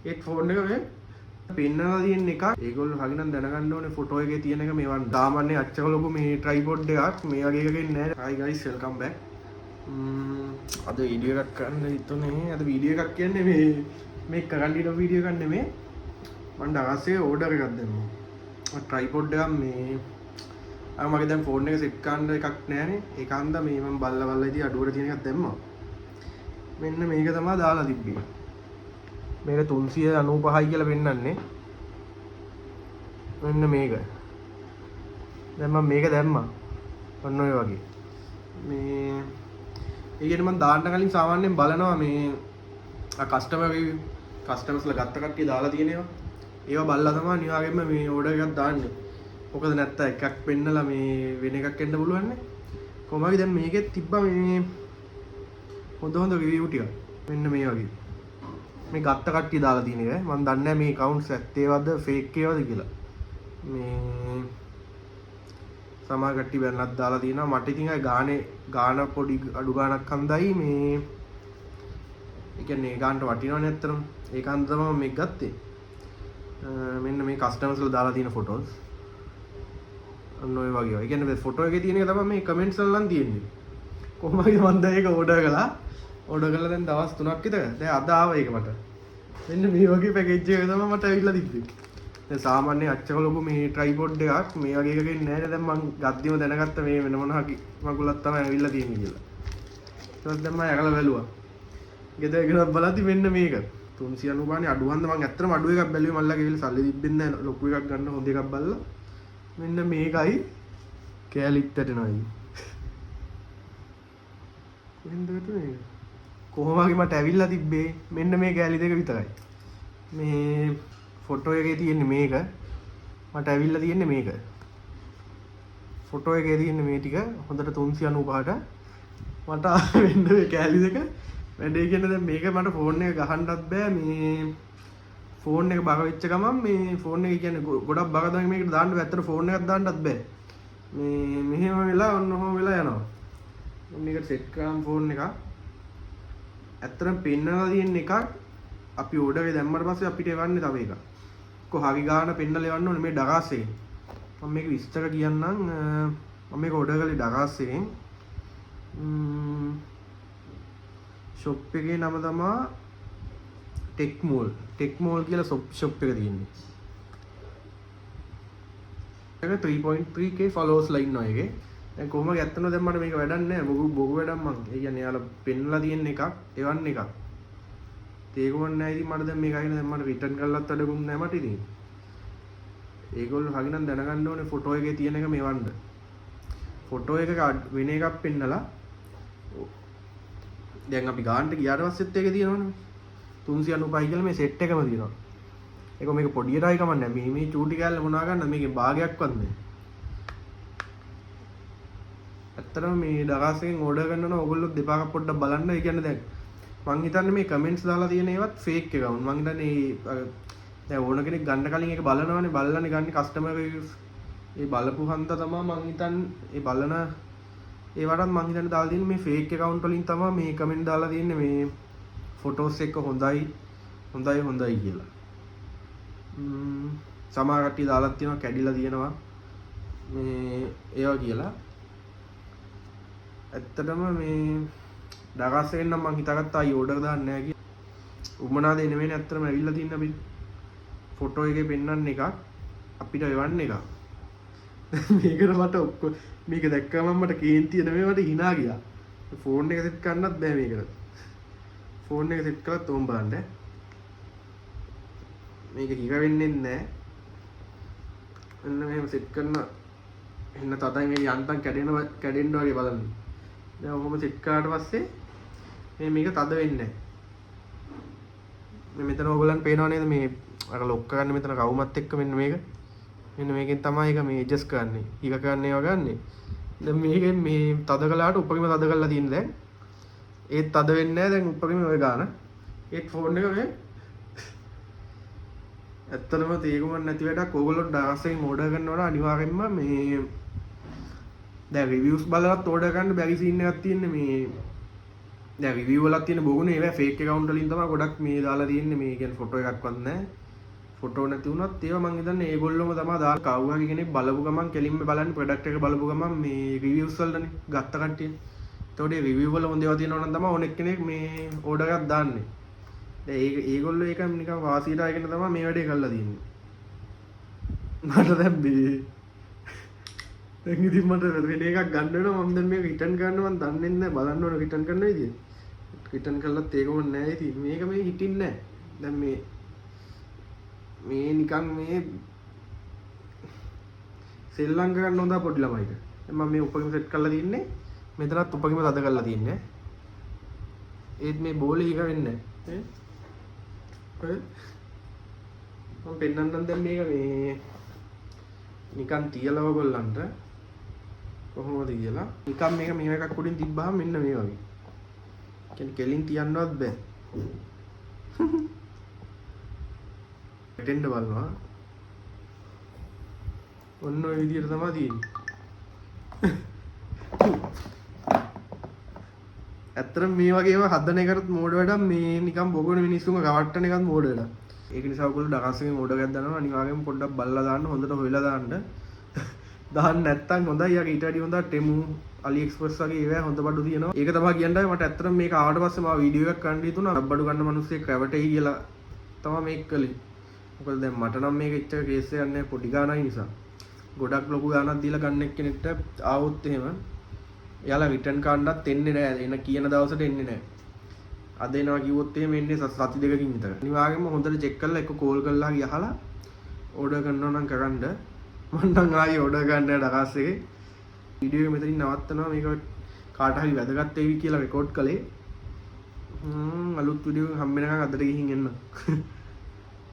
ඒත් ෆෝන් එක මේ පෙන්නලා තියෙන එක ඒගොල්ලෝ හරිනම් දැනගන්න ඕනේ ෆොටෝ එකේ තියෙන එක මේවන් සාමාන්‍ය අච්චක ලොකු මේ ට්‍රයිපොඩ් එකක් මේ වගේ එකකින් නෑ. Hi guys welcome back. අද වීඩියෝ එකක් කරන්න හිතුනේ. අද වීඩියෝ එකක් කියන්නේ මේ කරන්න ඉන්න වීඩියෝ එකක් නෙමෙයි. මම ඩාසේ ඕඩර් එකක් දැම්මා. ට්‍රයිපොඩ් එකක් මේ මගේ දැන් ෆෝන් එක සෙට් කරන්න එකක් නෑනේ. ඒකන්ද මේ මම බල්ලා ඉතින් අඩුවට තියෙන එකක් දැම්මා. මෙන්න මේක තමයි දාලා තිබ්බේ. මේක 395යි කියලා පෙන්නන්නේ. මෙන්න මේක. දැන් මම මේක දැම්මා. ඔන්න ඔය වගේ. මේ ඒකට මම දාන්න කලින් සාමාන්‍යයෙන් බලනවා මේ කස්ටමර්ස්ලා ගත්ත කට්ටිය දාලා තියෙනවා. ඒවා බලලා තමයි අනිවාර්යයෙන්ම මේ ඕඩර් එකක් දාන්නේ. මොකද නැත්තම් එකක් පෙන්නලා මේ වෙන එකක් එන්න පුළුවන් නේ. කොහොමද දැන් මේකෙත් තිබ්බා මේ හොඳ රිවිව් ටික. මෙන්න මේ වගේ. මේ ගත්ත කට්ටිය දාලා තියෙන එක. මම දන්නේ නැහැ මේ accounts ඇත්තේවද fake ඒවද කියලා. මේ සමහර කට්ටිය බැලනක් දාලා තියෙනවා. මට ඉතින් අය ගාන පොඩි අඩු ගානක් හන්දයි මේ ඒ කියන්නේ ගානට වටිනවනේ ඇත්තටම. ඒකන්ද තමයි මේක ගත්තේ. මෙන්න මේ කස්ටමර්ස්ලා දාලා තියෙන ෆොටෝස්. අන්න ඔය වගේ. ඒ කියන්නේ ෆොටෝ එකේ තියෙන එක තමයි මේ කමෙන්ට්ස් වල නම් තියෙන්නේ. කොහොමද මම දැන් ඒක ඕඩර් කළා. ඕඩර් කරලා දැන් දවස් 3ක් විතර. දැන් අද ආවා ඒක මට. මෙන්න මේ වගේ පැකේජ් එක තමයි මට ඇවිල්ලා තිබ්බේ. දැන් සාමාන්‍ය අච්චක ලොකු මේ ට්‍රයිපොඩ් එකක් මේ වගේ එකකින් නැහැ. දැන් මම ගද්දිම දැනගත්ත මේ වෙන මොන හරි මගුලක් තමයි ඇවිල්ලා තියෙන්නේ කියලා. ඒකත් දැන් මම යකලා බැලුවා. ගෙදර ගෙනත් බලද්දි මෙන්න මේක. 395නේ අඩුවන්ද මම ඇත්තටම අඩු එකක් බැලුවේ මල්ලගේ ඇවිල්ලා සල්ලි තිබ්බෙන්නේ නැහැ. ලොකු එකක් ගන්න හොඳ එකක් බලලා. මෙන්න මේකයි කෑලිත් වැටෙනවා. කොහෙන්ද වැටුනේ? කොහොමද මට ඇවිල්ලා තිබ්බේ මෙන්න මේ කෑලි දෙක විතරයි. මේ ෆොටෝ එකේ තියෙන්නේ මේක. මට ඇවිල්ලා තියෙන්නේ මේක. ෆොටෝ එකේ තියෙන්නේ මේ ටික හොඳට 395ට මට වෙන්න මේ කෑලි දෙක වැඩේ කියන්නේ දැන් මේක මට ෆෝන් එක ගහන්නත් බෑ මේ ෆෝන් එක බග වෙච්ච ගමන් මේ ෆෝන් එක කියන්නේ ගොඩක් බග තමයි මේකට දාන්න බෑ. ඇත්තට ෆෝන් එකක් දාන්නත් බෑ. මේ මෙහෙම වෙලා ඔන්න ඔහොම වෙලා යනවා. මේකට සෙට් කරාම ෆෝන් එක ඇත්තටම පෙන්නලා තියෙන එකක් අපි ඕඩර් එක දැම්මට පස්සේ අපිට එවන්නේ තව එකක්. කොහරි ගාන පෙන්නලා එවන්න ඕනේ මේ ඩගාස් එකෙන්. මම මේක විස්තර කියන්නම්. මම මේක ඕඩර් කළේ ඩගාස් එකෙන්. ෂොප් එකේ නම තමයි ටෙක් මෝල් කියලා ෂොප් එක තියෙන්නේ. ඒක 3.3k followers ඉන්නවා ඒකේ. දැන් කොහොමද ඇත්තනෝ දැන් මට මේක වැඩක් නැහැ. බොගු වැඩක් මං. ඒ කියන්නේ යාලා පෙන්නලා තියෙන එකක් එවන්න එකක්. ඒක වොන්නේ නැහැ ඉතින් මට දැන් මේක අයින දැන් මට රිටර්න් කරලත් වැඩකුත් නැහැ මට ඉතින්. ඒගොල්ලෝ හරිනම් දැනගන්න ඕනේ ෆොටෝ එකේ තියෙන එක මෙවන්න. ෆොටෝ එකක වෙන එකක් පෙන්නලා දැන් අපි ගානට ගියාට පස්සෙත් ඒකේ තියෙනවනේ. 395 කියලා මේ සෙට් එකම තියෙනවා. ඒක මේක පොඩියටයි කමන්නේ. මේ චූටි කෑල්ල මොනවා ගන්නද මේකේ භාගයක්වත් නැහැ. ඇත්තටම මේ දවසෙන් ඕඩර් කරනවා ඔයගොල්ලෝ දෙපාරක් පොඩ්ඩක් බලන්න. ඒ කියන්නේ දැන් මං හිතන්නේ මේ කමෙන්ට්ස් දාලා තියෙන ඒවත් ෆේක් එකවුන්. මං හිතන්නේ දැන් ඕන කෙනෙක් ගන්න කලින් ඒක බලනවානේ. බලලානේ ගන්න කස්ටමර් රිවිව්ස්. ඒ බලපු හන්ද තමයි මං හිතන්නේ ඒ බලන ඒවටත් මං හිතන්නේ දාලා තියෙන්නේ මේ ෆේක් account වලින් තමයි මේ කමෙන්ට් දාලා තියෙන්නේ මේ ෆොටෝස් එක හොඳයි කියලා. සමහර කට්ටිය දාලා තියෙනවා කැඩිලා තියෙනවා මේ ඒවා කියලා. ඇත්තටම මේ ඩගාසෙන් නම් මං හිතාගත්තා අය ඕඩර් දාන්න නැහැ කියලා. උමනා දෙ නෙමෙයි ඇත්තටම ඇවිල්ලා තින්න අපි ෆොටෝ එකේ පෙන්නන්න එකක් අපිට එවන්න එකක්. මේකට මට ඔක්කොම මේක දැක්කම මට කේන්තිය නෙමෙයි මට hina ගියා. ෆෝන් එක සෙට් කරන්නත් බෑ මේකට. ෆෝන් එක සෙට් කරලා තෝම් බලන්න. මේක හිර වෙන්නේ නැහැ. එන්න මෙහෙම සෙට් කරන එන්න තතයි මේ යන්තම් කැඩෙන්න වගේ බලන්න. දැන් ඔහොම සෙට් කරාට පස්සේ මේක තද වෙන්නේ නැහැ. මෙතන ඕගොල්ලන් පේනව නේද මේ අර ලොක් කරන්න මෙතන කවුමත් එක්ක මෙන්න මේක. මෙන්න මේකෙන් තමයි ඒක මේ ඇඩ්ජස්ට් කරන්නේ. ඊක කරන්නේ ඒවා ගන්නෙ. දැන් මේකෙන් මේ තද කළාට උපරිම තද කරලා තියෙන දැන්. ඒත් තද වෙන්නේ නැහැ දැන් උපරිම ඔය ගාන. ඒත් ෆෝන් එක මේ ඇත්තටම තේරුම් නැති වැඩක්. ඕගොල්ලෝ ඩාසෙන් ඕඩර් කරනවනම් අනිවාර්යෙන්ම මේ දැන් රිවිව්ස් බලලත් ඕඩර් කරන්න බැරි සීන් එකක් තියෙන්නේ මේ දැන් රිවිව් වලක් තියෙන බොගුනේ ඒවා ෆේක් account වලින් තමයි ගොඩක් මේ දාලා තියෙන්නේ. මේ කියන්නේ ෆොටෝ එකක්වත් නැහැ. ෆොටෝ නැති වුණත් ඒවා මං හිතන්නේ ඒගොල්ලොම තමයි දාලා කවුරු හරි කෙනෙක් බලපු ගමන් කෙලින්ම බලන්නේ ප්‍රොඩක්ට් එක බලපු ගමන් මේ රිවිව්ස් වලනේ ගත්ත කට්ටිය. ඒතකොට ඒ රිවිව් වල හොඳ ඒවා තියෙනවා නම් තමයි ඕන එක්කෙනෙක් මේ ඕඩර් එකක් දාන්නේ. දැන් ඒගොල්ලෝ ඒක නිකන් වාසියට අරගෙන තමයි මේ වැඩේ කරලා තියෙන්නේ. මට දැන් මේ දැන් ඉතින් මට වෙන එකක් ගන්න වෙනවා මම දැන් මේක රිටර්න් කරන්න මම දන්නේ නැහැ බලන්න ඕන රිටර්න් කරන්න විදිය. රිටර්න් කළත් ඒක ඕනේ නැහැ ඉතින් මේක මේ හිටින්නේ නැහැ. දැන් මේ නිකන් මේ සෙල්ලම් කරන්න හොඳ පොඩි ළමයිට. දැන් මම මේ උපකම සෙට් කරලා තින්නේ. මෙතනත් උපකම තද කරලා තින්නේ. ඒත් මේ බෝලේ එක වෙන්නේ නැහැ. මම පෙන්නන්නම් දැන් මේක මේ නිකන් තියලා ඔයගොල්ලන්ට කොහොමද කියලා. නිකන් මේක මෙහෙම එකක් උඩින් තිබ්බහම මෙන්න මේ වගේ. කියන්නේ කෙලින් තියන්නවත් බෑ. වැටෙන්න බලනවා. ඔන්න ඔය විදිහට තමයි තියෙන්නේ. ඇත්තටම මේ වගේ ඒවා හදන එකකට මෝඩ වැඩක් මේ නිකන් බොගොන මිනිස්සුම කවට්ටන එකත් මෝඩ වැඩක්. ඒක නිසා ඔයගොල්ලෝ ඩකස්ගේ මෝඩ එකක් දානවා අනිවාර්යයෙන්ම පොඩ්ඩක් බලලා දාන්න හොඳට හොයලා දාන්න. දාන්න නැත්තම් හොඳයි. යාක ඊට වඩා හොඳ ටෙමු AliExpress වගේ ඒවා හොඳ බඩු තියෙනවා. ඒක තමයි කියන්නයි මට ඇත්තටම මේක ආවට පස්සේ මම වීඩියෝ එකක් කරන්න හිතුණා. බඩු ගන්න මිනිස්සෙක් රැවටෙයි කියලා තමයි මේක කළේ. මොකද දැන් මට නම් මේක එච්චර කේස් එකක් නැහැ පොඩි ගානයි නිසා. ගොඩක් ලොකු ගානක් දීලා ගන්න එක්කෙනෙක්ට ආවොත් එහෙම එයාලා රිටර්න් කාණ්ඩත් එන්නේ නැහැ. එන කියන දවසට එන්නේ නැහැ. අද එනවා කිව්වොත් එහෙම එන්නේ සති දෙකකින් විතර. අනිවාර්යයෙන්ම හොඳට චෙක් කරලා එක කෝල් කරලා ගියහලා ඕඩර් කරනවා නම් කරන්න. මම නම් ආයේ ඕඩර් ගන්න ඩකාස් එකේ වීඩියෝ එක මෙතනින් නවත්තනවා. මේක කාට හරි වැදගත් වෙවි කියලා රෙකෝඩ් කළේ. අලුත් වීඩියෝ හම්බ වෙනකන් අදට ගිහින් එන්න.